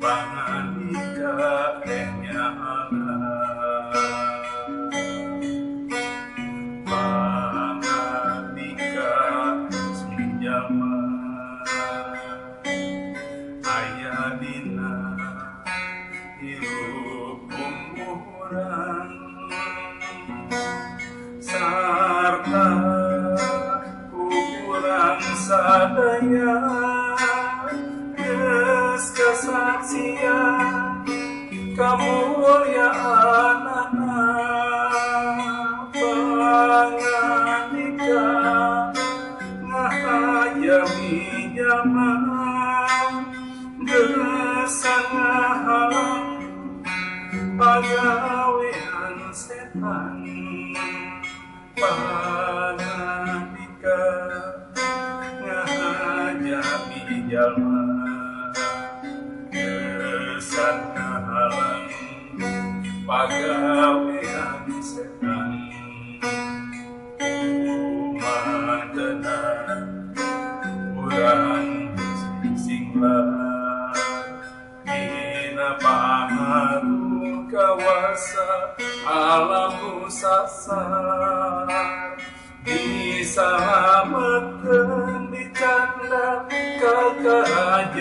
Pangandika kenya Pangandika sinjama aya dina hirup umuran sarta kurang sadaya geus kasaksian kamulyaan pangandika ngahayami jaman geus ngahalang pagawean setan pangandika ngahayami jaman geus ngahalang pagawean setan umatna urang singlah dina paharu kawasa alam sasar disalametkeun dicanda kerajaan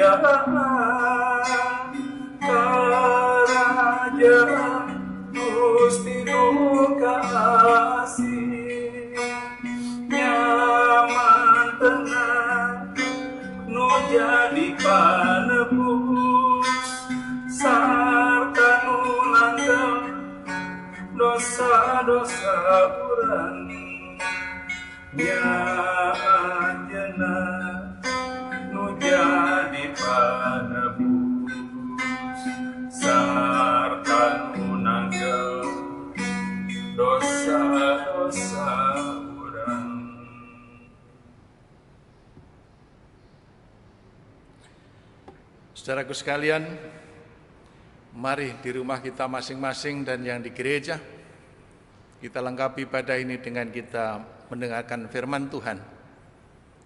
Gusti Nu Kaasih nyaman tenang nu jadi panebus sarta nu nanggeng dosa-dosa urang nya anjeunna nu jadi panebus sarta nu nanggeng dosa-dosa urang. Saudaraku sekalian, mari di rumah kita masing-masing dan yang di gereja, kita lengkapi pada ini dengan kita mendengarkan firman Tuhan.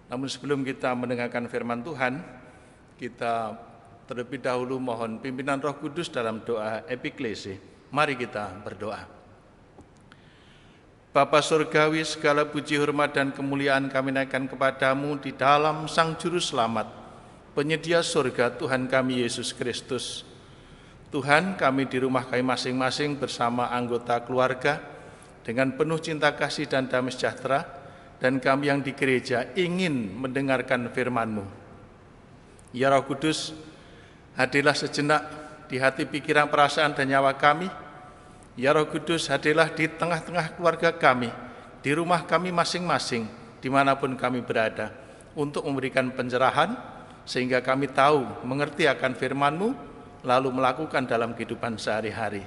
Namun sebelum kita mendengarkan firman Tuhan, kita terlebih dahulu mohon pimpinan Roh Kudus dalam doa epiklesi. Mari kita berdoa. Bapa Surgawi, segala puji, hormat, dan kemuliaan kami naikkan kepadamu di dalam Sang Juru Selamat, penyedia surga Tuhan kami Yesus Kristus. Tuhan, kami di rumah kami masing-masing bersama anggota keluarga dengan penuh cinta kasih dan damai sejahtera, dan kami yang di gereja ingin mendengarkan firman-Mu. Ya Roh Kudus, hadirlah sejenak di hati, pikiran, perasaan, dan nyawa kami. Ya Roh Kudus, hadirlah di tengah-tengah keluarga kami, di rumah kami masing-masing, dimanapun kami berada, untuk memberikan pencerahan, sehingga kami tahu, mengerti akan firman-Mu, lalu melakukan dalam kehidupan sehari-hari.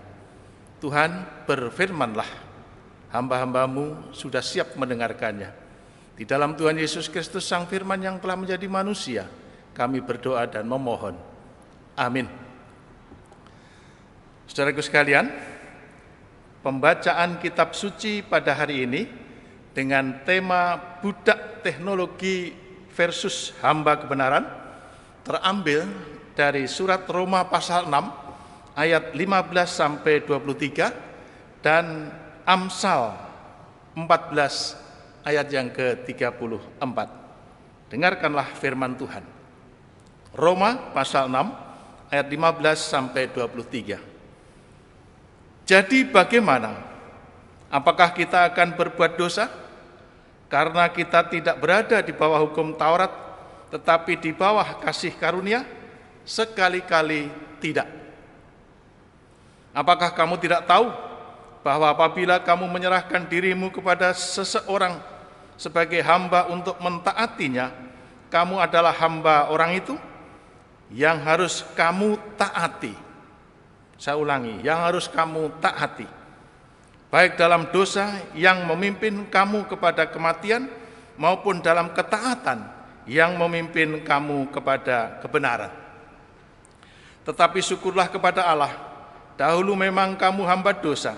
Tuhan, berfirmanlah, hamba-hamba-Mu sudah siap mendengarkannya. Di dalam Tuhan Yesus Kristus, Sang Firman yang telah menjadi manusia, kami berdoa dan memohon. Amin. Saudaraku sekalian, pembacaan kitab suci pada hari ini dengan tema budak teknologi versus hamba kebenaran terambil dari surat Roma pasal 6 ayat 15 sampai 23 dan Amsal 14 ayat yang ke-34. Dengarkanlah firman Tuhan. Roma pasal 6 ayat 15 sampai 23. Jadi bagaimana? Apakah kita akan berbuat dosa? Karena kita tidak berada di bawah hukum Taurat, tetapi di bawah kasih karunia? Sekali-kali tidak. Apakah kamu tidak tahu bahwa apabila kamu menyerahkan dirimu kepada seseorang sebagai hamba untuk mentaatinya, kamu adalah hamba orang itu yang harus kamu taati. Saya ulangi, yang harus kamu taati, baik dalam dosa yang memimpin kamu kepada kematian maupun dalam ketaatan yang memimpin kamu kepada kebenaran. Tetapi syukurlah kepada Allah, dahulu memang kamu hamba dosa,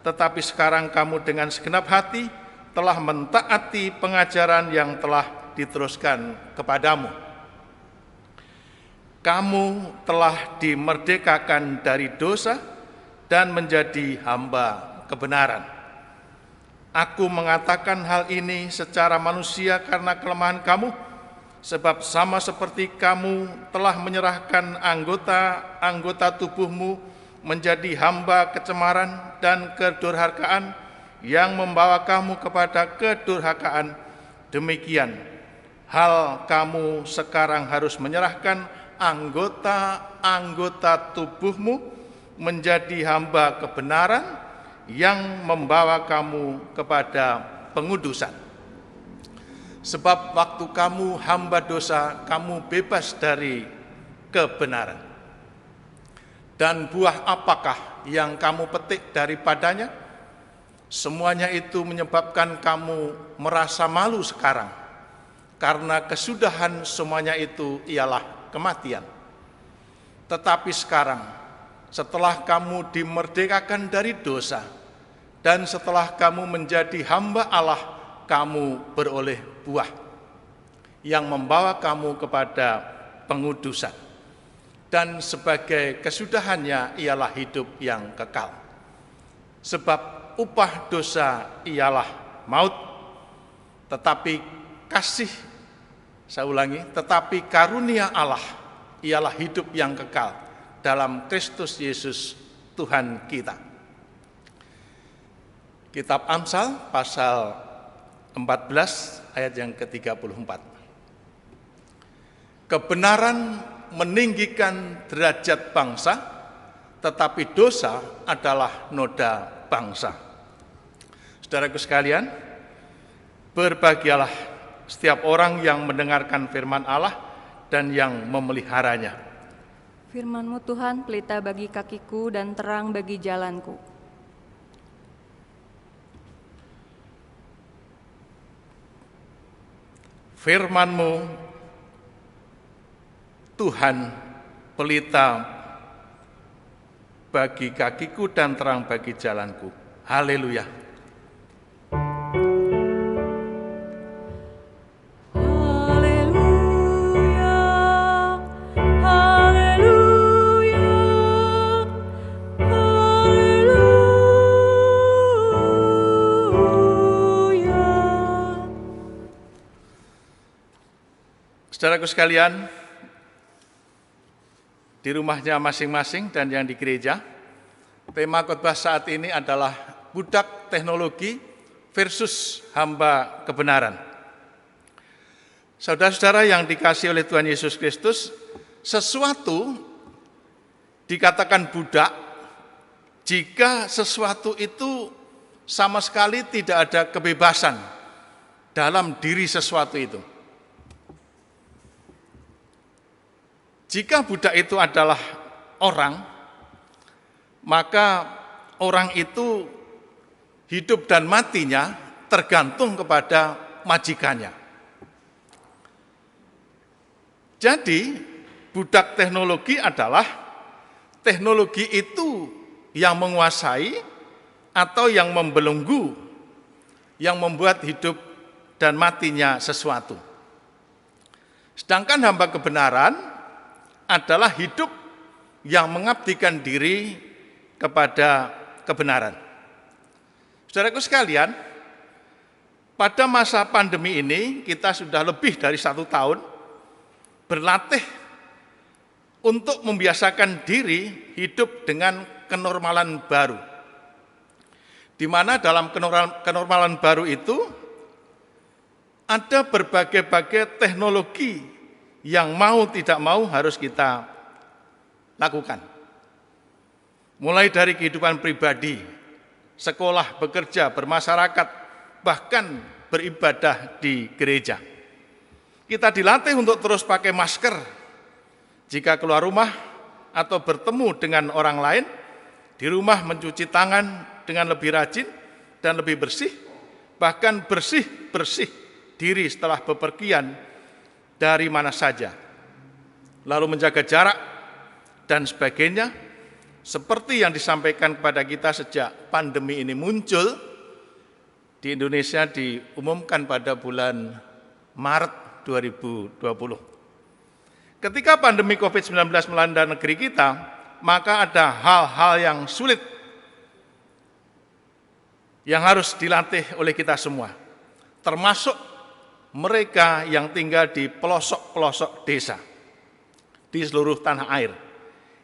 tetapi sekarang kamu dengan segenap hati telah mentaati pengajaran yang telah diteruskan kepadamu. kamu telah dimerdekakan dari dosa dan menjadi hamba kebenaran. Aku mengatakan hal ini secara manusia karena kelemahan kamu, sebab sama seperti kamu telah menyerahkan anggota-anggota tubuhmu menjadi hamba kecemaran dan kedurhakaan yang membawa kamu kepada kedurhakaan, demikian hal kamu sekarang harus menyerahkan anggota-anggota tubuhmu menjadi hamba kebenaran yang membawa kamu kepada pengudusan. Sebab waktu kamu hamba dosa, kamu bebas dari kebenaran. Dan buah apakah yang kamu petik daripadanya? Semuanya itu menyebabkan kamu merasa malu sekarang, karena kesudahan semuanya itu ialah kematian. Tetapi sekarang, setelah kamu dimerdekakan dari dosa, dan setelah kamu menjadi hamba Allah, kamu beroleh buah yang membawa kamu kepada pengudusan. Dan sebagai kesudahannya ialah hidup yang kekal. Sebab upah dosa ialah maut, tetapi tetapi karunia Allah ialah hidup yang kekal dalam Kristus Yesus Tuhan kita. Kitab Amsal pasal 14 ayat yang ke-34. Kebenaran meninggikan derajat bangsa, tetapi dosa adalah noda bangsa. Saudaraku sekalian, berbahagialah setiap orang yang mendengarkan firman Allah dan yang memeliharanya. Firman-Mu Tuhan pelita bagi kakiku dan terang bagi jalanku. Firman-Mu Tuhan pelita bagi kakiku dan terang bagi jalanku. Haleluya. Saudaraku sekalian, di rumahnya masing-masing dan yang di gereja, tema khotbah saat ini adalah budak teknologi versus hamba kebenaran. Saudara-saudara yang dikasihi oleh Tuhan Yesus Kristus, sesuatu dikatakan budak jika sesuatu itu sama sekali tidak ada kebebasan dalam diri sesuatu itu. Jika budak itu adalah orang, maka orang itu hidup dan matinya tergantung kepada majikannya. Jadi, budak teknologi adalah teknologi itu yang menguasai atau yang membelenggu, yang membuat hidup dan matinya sesuatu. Sedangkan hamba kebenaran adalah hidup yang mengabdikan diri kepada kebenaran. Saudaraku sekalian, pada masa pandemi ini kita sudah lebih dari 1 tahun berlatih untuk membiasakan diri hidup dengan kenormalan baru. Di mana dalam kenormalan baru itu ada berbagai-bagai teknologi yang mau tidak mau harus kita lakukan. Mulai dari kehidupan pribadi, sekolah, bekerja, bermasyarakat, bahkan beribadah di gereja. Kita dilatih untuk terus pakai masker jika keluar rumah atau bertemu dengan orang lain, di rumah mencuci tangan dengan lebih rajin dan lebih bersih, bahkan bersih-bersih diri setelah bepergian dari mana saja, lalu menjaga jarak dan sebagainya, seperti yang disampaikan kepada kita sejak pandemi ini muncul di Indonesia, diumumkan pada bulan Maret 2020. Ketika pandemi COVID-19 melanda negeri kita, maka ada hal-hal yang sulit yang harus dilatih oleh kita semua, termasuk mereka yang tinggal di pelosok-pelosok desa di seluruh tanah air,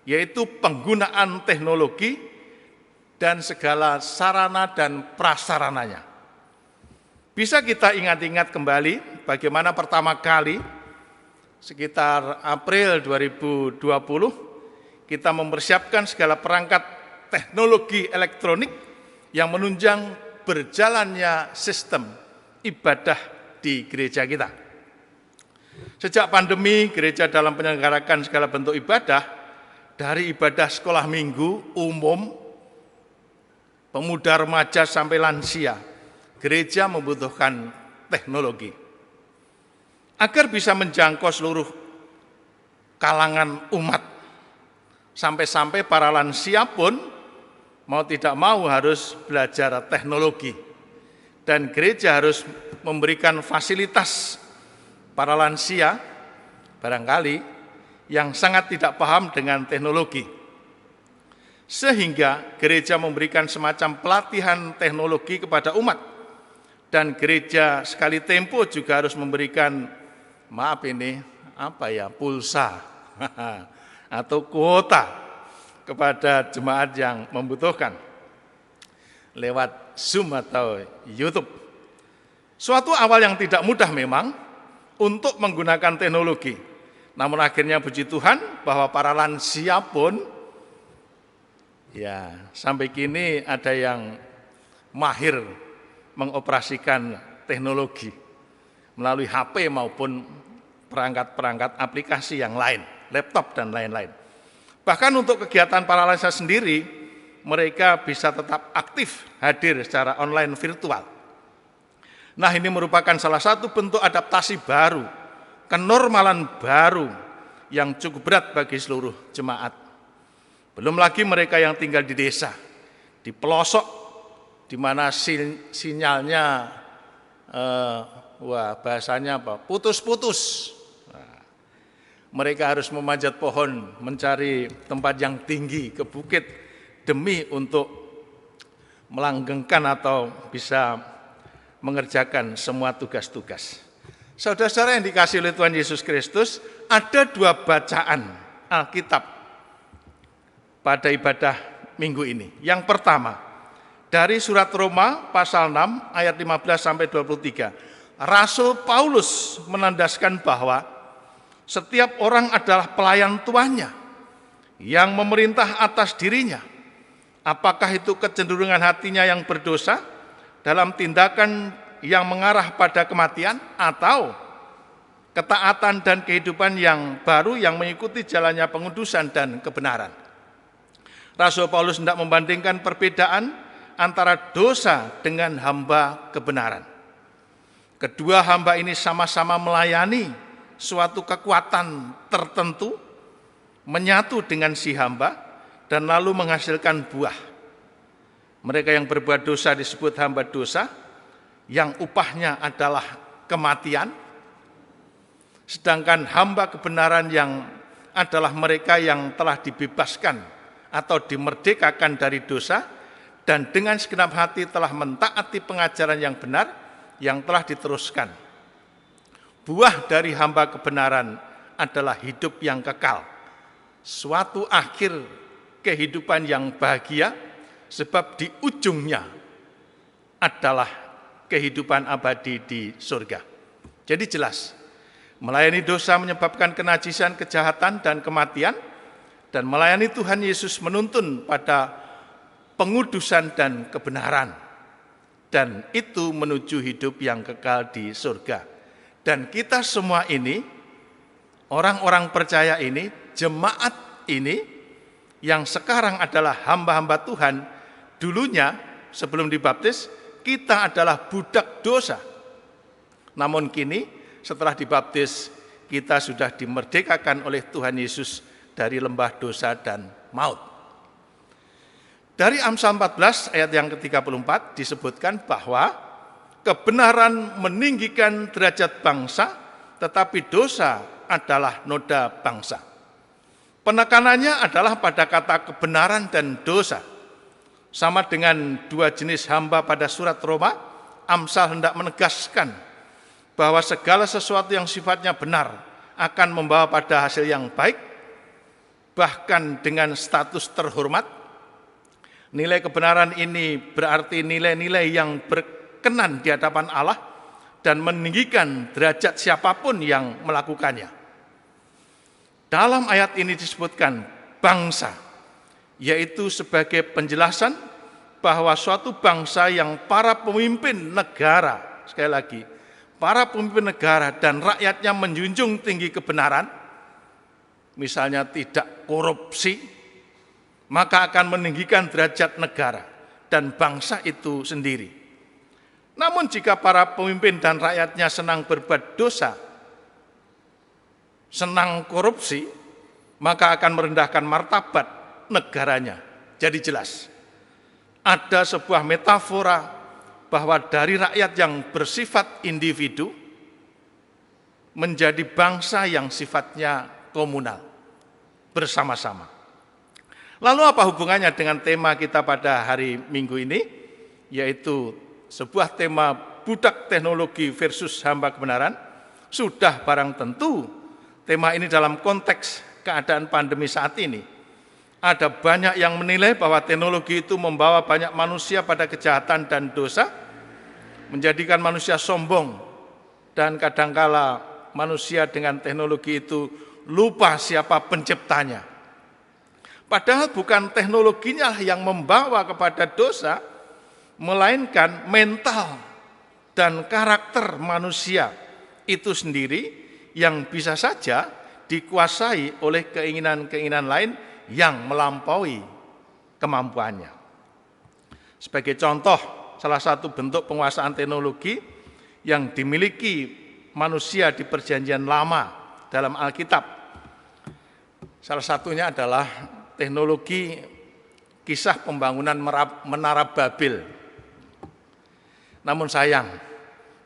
yaitu penggunaan teknologi dan segala sarana dan prasarananya. Bisa kita ingat-ingat kembali bagaimana pertama kali sekitar April 2020 kita mempersiapkan segala perangkat teknologi elektronik yang menunjang berjalannya sistem ibadah di gereja kita. Sejak pandemi, gereja dalam menyelenggarakan segala bentuk ibadah, dari ibadah sekolah minggu, umum, pemuda remaja sampai lansia, gereja membutuhkan teknologi. Agar bisa menjangkau seluruh kalangan umat, sampai-sampai para lansia pun mau tidak mau harus belajar teknologi. Dan gereja harus memberikan fasilitas para lansia, barangkali, yang sangat tidak paham dengan teknologi. Sehingga gereja memberikan semacam pelatihan teknologi kepada umat. Dan gereja sekali tempo juga harus memberikan, pulsa atau kuota kepada jemaat yang membutuhkan lewat Zoom atau YouTube. Suatu awal yang tidak mudah memang untuk menggunakan teknologi. Namun akhirnya puji Tuhan bahwa para lansia pun sampai kini ada yang mahir mengoperasikan teknologi melalui HP maupun perangkat-perangkat aplikasi yang lain, laptop dan lain-lain. Bahkan untuk kegiatan para lansia sendiri, mereka bisa tetap aktif hadir secara online virtual. Nah, ini merupakan salah satu bentuk adaptasi baru, kenormalan baru yang cukup berat bagi seluruh jemaat. Belum lagi mereka yang tinggal di desa, di pelosok, di mana sinyalnya, putus-putus. Mereka harus memanjat pohon, mencari tempat yang tinggi, ke bukit, demi untuk melanggengkan atau bisa mengerjakan semua tugas-tugas. Saudara-saudara yang dikasihi oleh Tuhan Yesus Kristus, ada dua bacaan Alkitab pada ibadah minggu ini. Yang pertama, dari surat Roma pasal 6 ayat 15-23. Rasul Paulus menandaskan bahwa setiap orang adalah pelayan tuannya yang memerintah atas dirinya. Apakah itu kecenderungan hatinya yang berdosa dalam tindakan yang mengarah pada kematian, atau ketaatan dan kehidupan yang baru yang mengikuti jalannya pengudusan dan kebenaran. Rasul Paulus hendak membandingkan perbedaan antara dosa dengan hamba kebenaran. Kedua hamba ini sama-sama melayani suatu kekuatan tertentu, menyatu dengan si hamba, dan lalu menghasilkan buah. Mereka yang berbuat dosa disebut hamba dosa, yang upahnya adalah kematian. Sedangkan hamba kebenaran yang adalah mereka yang telah dibebaskan atau dimerdekakan dari dosa, dan dengan segenap hati telah mentaati pengajaran yang benar yang telah diteruskan. Buah dari hamba kebenaran adalah hidup yang kekal, suatu akhir kehidupan yang bahagia, sebab di ujungnya adalah kehidupan abadi di surga. Jadi jelas, melayani dosa menyebabkan kenajisan, kejahatan, dan kematian, dan melayani Tuhan Yesus menuntun pada pengudusan dan kebenaran, dan itu menuju hidup yang kekal di surga. Dan kita semua ini, orang-orang percaya ini, jemaat ini, yang sekarang adalah hamba-hamba Tuhan, dulunya sebelum dibaptis, kita adalah budak dosa. Namun kini, setelah dibaptis, kita sudah dimerdekakan oleh Tuhan Yesus dari lembah dosa dan maut. Dari Amsal 14 ayat yang ke-34 disebutkan bahwa kebenaran meninggikan derajat bangsa, tetapi dosa adalah noda bangsa. Penekanannya adalah pada kata kebenaran dan dosa. Sama dengan dua jenis hamba pada surat Roma, Amsal hendak menegaskan bahwa segala sesuatu yang sifatnya benar akan membawa pada hasil yang baik, bahkan dengan status terhormat. Nilai kebenaran ini berarti nilai-nilai yang berkenan di hadapan Allah dan meninggikan derajat siapapun yang melakukannya. Dalam ayat ini disebutkan bangsa, yaitu sebagai penjelasan bahwa suatu bangsa yang para pemimpin negara, sekali lagi, para pemimpin negara dan rakyatnya menjunjung tinggi kebenaran, misalnya tidak korupsi, maka akan meninggikan derajat negara dan bangsa itu sendiri. Namun jika para pemimpin dan rakyatnya senang berbuat dosa, senang korupsi, maka akan merendahkan martabat negaranya. Jadi jelas, ada sebuah metafora bahwa dari rakyat yang bersifat individu menjadi bangsa yang sifatnya komunal, bersama-sama. Lalu apa hubungannya dengan tema kita pada hari Minggu ini, yaitu sebuah tema budak teknologi versus hamba kebenaran? Sudah barang tentu tema ini dalam konteks keadaan pandemi saat ini. Ada banyak yang menilai bahwa teknologi itu membawa banyak manusia pada kejahatan dan dosa, menjadikan manusia sombong, dan kadangkala manusia dengan teknologi itu lupa siapa penciptanya. Padahal bukan teknologinya yang membawa kepada dosa, melainkan mental dan karakter manusia itu sendiri yang bisa saja dikuasai oleh keinginan-keinginan lain yang melampaui kemampuannya. Sebagai contoh, salah satu bentuk penguasaan teknologi yang dimiliki manusia di Perjanjian Lama dalam Alkitab, salah satunya adalah teknologi kisah pembangunan Menara Babel. Namun sayang,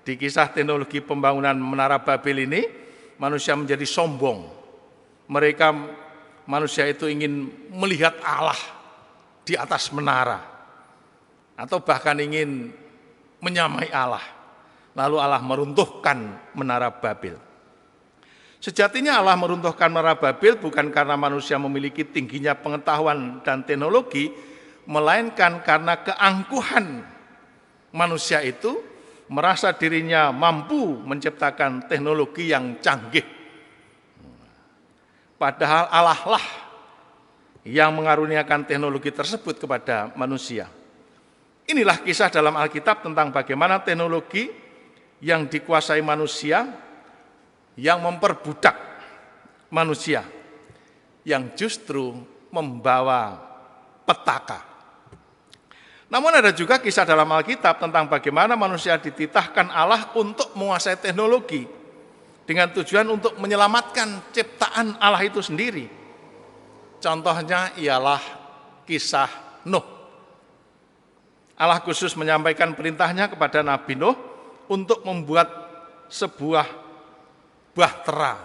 di kisah teknologi pembangunan Menara Babel ini, manusia menjadi sombong. Manusia itu ingin melihat Allah di atas menara, atau bahkan ingin menyamai Allah. Lalu Allah meruntuhkan Menara Babel. Sejatinya Allah meruntuhkan Menara Babel bukan karena manusia memiliki tingginya pengetahuan dan teknologi, melainkan karena keangkuhan manusia itu merasa dirinya mampu menciptakan teknologi yang canggih. Padahal Allah lah yang mengaruniakan teknologi tersebut kepada manusia. Inilah kisah dalam Alkitab tentang bagaimana teknologi yang dikuasai manusia, yang memperbudak manusia, yang justru membawa petaka. Namun ada juga kisah dalam Alkitab tentang bagaimana manusia dititahkan Allah untuk menguasai teknologi dengan tujuan untuk menyelamatkan ciptaan Allah itu sendiri. Contohnya ialah kisah Nuh. Allah khusus menyampaikan perintahnya kepada Nabi Nuh untuk membuat sebuah bahtera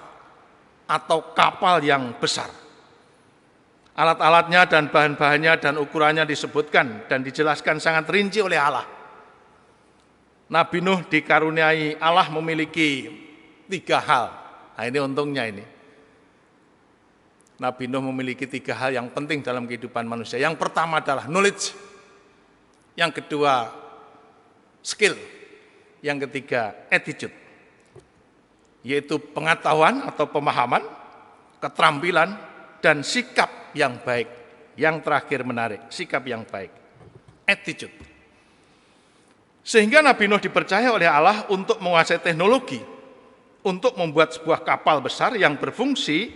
atau kapal yang besar. Alat-alatnya dan bahan-bahannya dan ukurannya disebutkan dan dijelaskan sangat rinci oleh Allah. Nabi Nuh dikaruniai Allah memiliki 3 hal. Nah, ini untungnya ini. Nabi Nuh memiliki 3 hal yang penting dalam kehidupan manusia. Yang pertama adalah knowledge. Yang kedua skill. Yang ketiga attitude. Yaitu pengetahuan atau pemahaman, keterampilan, dan sikap yang baik. Yang terakhir menarik, sikap yang baik. Attitude. Sehingga Nabi Nuh dipercaya oleh Allah untuk menguasai teknologi, untuk membuat sebuah kapal besar yang berfungsi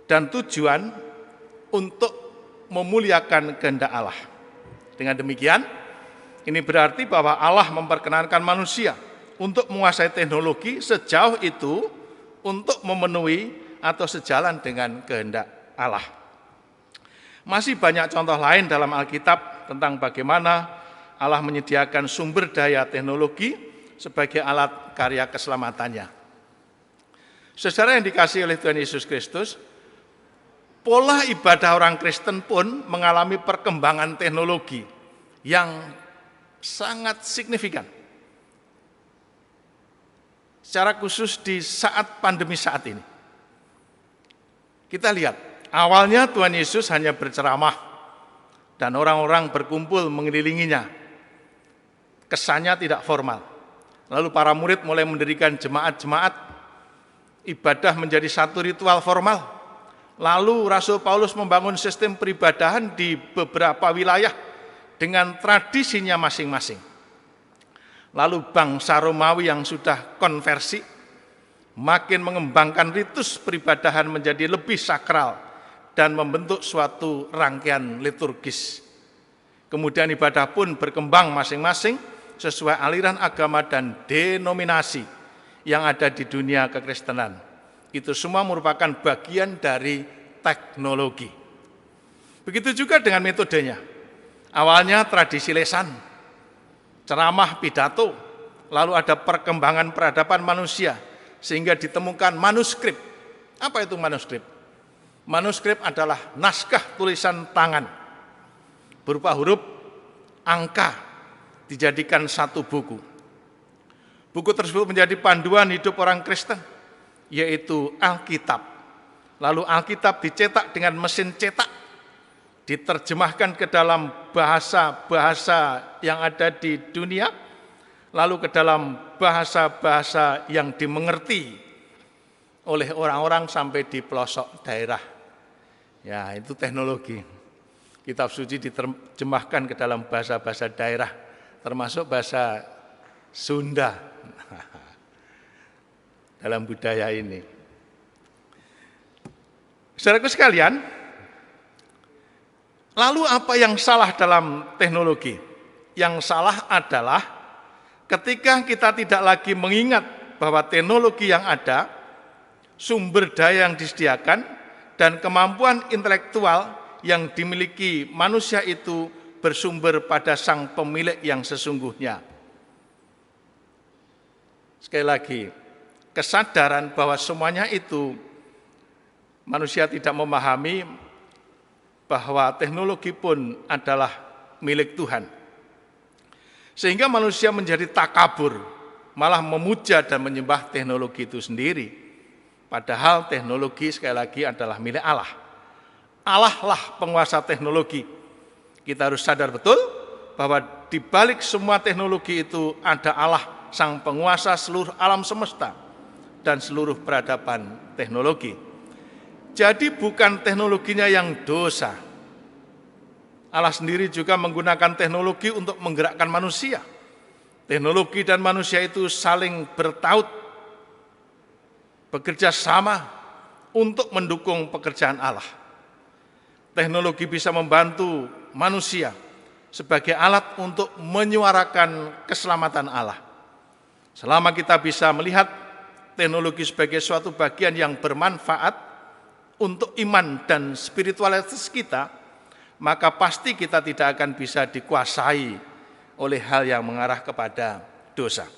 dan tujuan untuk memuliakan kehendak Allah. Dengan demikian, ini berarti bahwa Allah memperkenankan manusia untuk menguasai teknologi sejauh itu untuk memenuhi atau sejalan dengan kehendak Allah. Masih banyak contoh lain dalam Alkitab tentang bagaimana Allah menyediakan sumber daya teknologi sebagai alat karya keselamatannya. Saudara yang dikasihi oleh Tuhan Yesus Kristus, pola ibadah orang Kristen pun mengalami perkembangan teknologi yang sangat signifikan. Secara khusus di saat pandemi saat ini. Kita lihat, awalnya Tuhan Yesus hanya berceramah dan orang-orang berkumpul mengelilinginya. Kesannya tidak formal. Lalu para murid mulai mendirikan jemaat-jemaat, ibadah menjadi satu ritual formal. Lalu Rasul Paulus membangun sistem peribadahan di beberapa wilayah dengan tradisinya masing-masing. Lalu bangsa Romawi yang sudah konversi makin mengembangkan ritus peribadahan menjadi lebih sakral dan membentuk suatu rangkaian liturgis. Kemudian ibadah pun berkembang masing-masing sesuai aliran agama dan denominasi yang ada di dunia kekristenan. Itu semua merupakan bagian dari teknologi. Begitu juga dengan metodenya. Awalnya tradisi lesan, ceramah, pidato, lalu ada perkembangan peradaban manusia, sehingga ditemukan manuskrip. Apa itu manuskrip? Manuskrip adalah naskah tulisan tangan, berupa huruf, angka, dijadikan satu buku. Buku tersebut menjadi panduan hidup orang Kristen, yaitu Alkitab. Lalu Alkitab dicetak dengan mesin cetak, diterjemahkan ke dalam bahasa-bahasa yang ada di dunia, lalu ke dalam bahasa-bahasa yang dimengerti oleh orang-orang sampai di pelosok daerah. Ya, itu teknologi. Kitab suci diterjemahkan ke dalam bahasa-bahasa daerah, termasuk bahasa Sunda dalam budaya ini. Saudaraku sekalian, lalu apa yang salah dalam teknologi? Yang salah adalah ketika kita tidak lagi mengingat bahwa teknologi yang ada, sumber daya yang disediakan, dan kemampuan intelektual yang dimiliki manusia itu bersumber pada sang pemilik yang sesungguhnya. Sekali lagi, kesadaran bahwa semuanya itu manusia tidak memahami bahwa teknologi pun adalah milik Tuhan. Sehingga manusia menjadi takabur, malah memuja dan menyembah teknologi itu sendiri. Padahal teknologi sekali lagi adalah milik Allah. Allah lah penguasa teknologi. Kita harus sadar betul bahwa di balik semua teknologi itu ada Allah, sang penguasa seluruh alam semesta dan seluruh peradaban teknologi. Jadi bukan teknologinya yang dosa. Allah sendiri juga menggunakan teknologi untuk menggerakkan manusia. Teknologi dan manusia itu saling bertaut, bekerja sama untuk mendukung pekerjaan Allah. Teknologi bisa membantu manusia sebagai alat untuk menyuarakan keselamatan Allah. Selama kita bisa melihat teknologi sebagai suatu bagian yang bermanfaat untuk iman dan spiritualitas kita, maka pasti kita tidak akan bisa dikuasai oleh hal yang mengarah kepada dosa.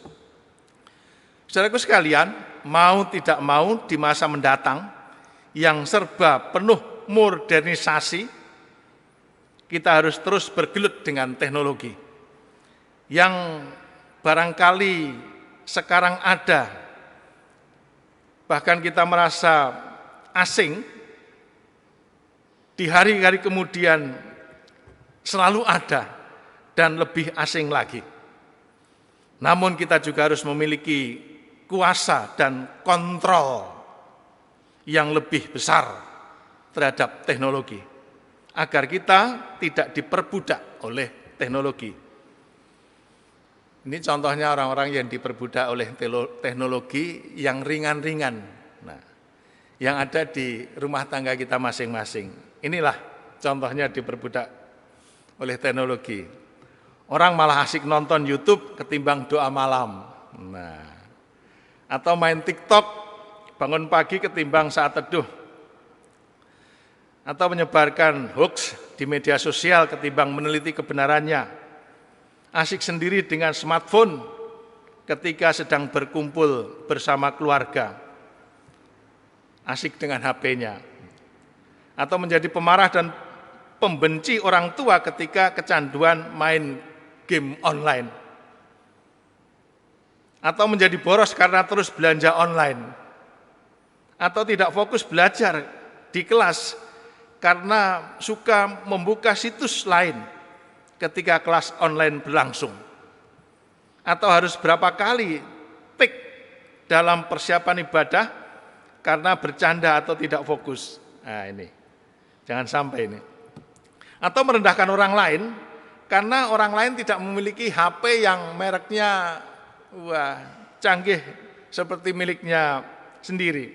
Saudaraku sekalian, mau tidak mau di masa mendatang yang serba penuh modernisasi, kita harus terus bergelut dengan teknologi yang barangkali sekarang ada, bahkan kita merasa asing, di hari-hari kemudian selalu ada dan lebih asing lagi. Namun kita juga harus memiliki kuasa dan kontrol yang lebih besar terhadap teknologi, agar kita tidak diperbudak oleh teknologi. Ini contohnya orang-orang yang diperbudak oleh teknologi yang ringan-ringan, yang ada di rumah tangga kita masing-masing. Inilah contohnya diperbudak oleh teknologi. Orang malah asik nonton YouTube ketimbang doa malam. Atau main TikTok bangun pagi ketimbang saat teduh. Atau menyebarkan hoax di media sosial ketimbang meneliti kebenarannya. Asik sendiri dengan smartphone ketika sedang berkumpul bersama keluarga. asik dengan HP-nya. Atau menjadi pemarah dan pembenci orang tua ketika kecanduan main game online. Atau menjadi boros karena terus belanja online. Atau tidak fokus belajar di kelas karena suka membuka situs lain ketika kelas online berlangsung. Atau harus berapa kali tik dalam persiapan ibadah karena bercanda atau tidak fokus. Nah ini, jangan sampai ini. Atau merendahkan orang lain karena orang lain tidak memiliki HP yang mereknya canggih seperti miliknya sendiri.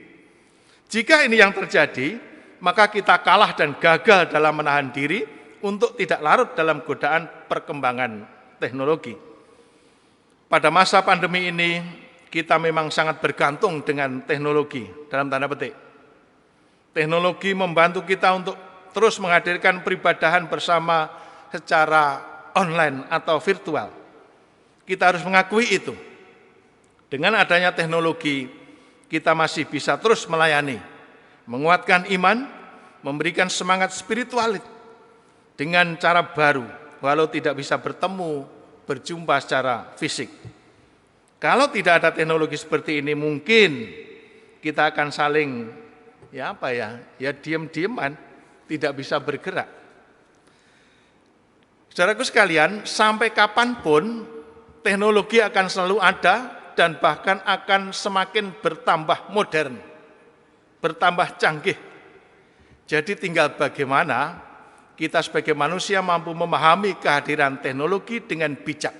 Jika ini yang terjadi, maka kita kalah dan gagal dalam menahan diri untuk tidak larut dalam godaan perkembangan teknologi. Pada masa pandemi ini, kita memang sangat bergantung dengan teknologi, dalam tanda petik. Teknologi membantu kita untuk terus menghadirkan peribadahan bersama secara online atau virtual. Kita harus mengakui itu. Dengan adanya teknologi, kita masih bisa terus melayani, menguatkan iman, memberikan semangat spiritual dengan cara baru, walau tidak bisa bertemu, berjumpa secara fisik. Kalau tidak ada teknologi seperti ini, mungkin kita akan saling diam-diaman, tidak bisa bergerak. Saudaraku sekalian, sampai kapanpun teknologi akan selalu ada dan bahkan akan semakin bertambah modern, bertambah canggih. Jadi tinggal bagaimana kita sebagai manusia mampu memahami kehadiran teknologi dengan bijak.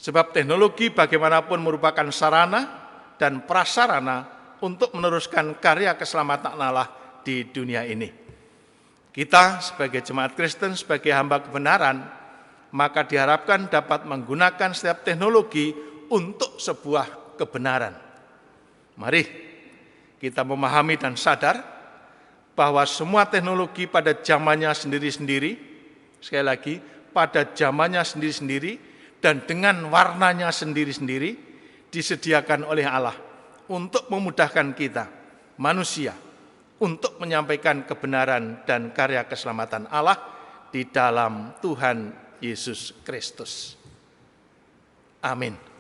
Sebab teknologi bagaimanapun merupakan sarana dan prasarana untuk meneruskan karya keselamatan Allah di dunia ini. Kita sebagai jemaat Kristen, sebagai hamba kebenaran, maka diharapkan dapat menggunakan setiap teknologi untuk sebuah kebenaran. Mari kita memahami dan sadar bahwa semua teknologi pada zamannya sendiri-sendiri, sekali lagi, pada zamannya sendiri-sendiri dan dengan warnanya sendiri-sendiri disediakan oleh Allah untuk memudahkan kita, manusia, untuk menyampaikan kebenaran dan karya keselamatan Allah di dalam Tuhan Yesus Kristus. Amin.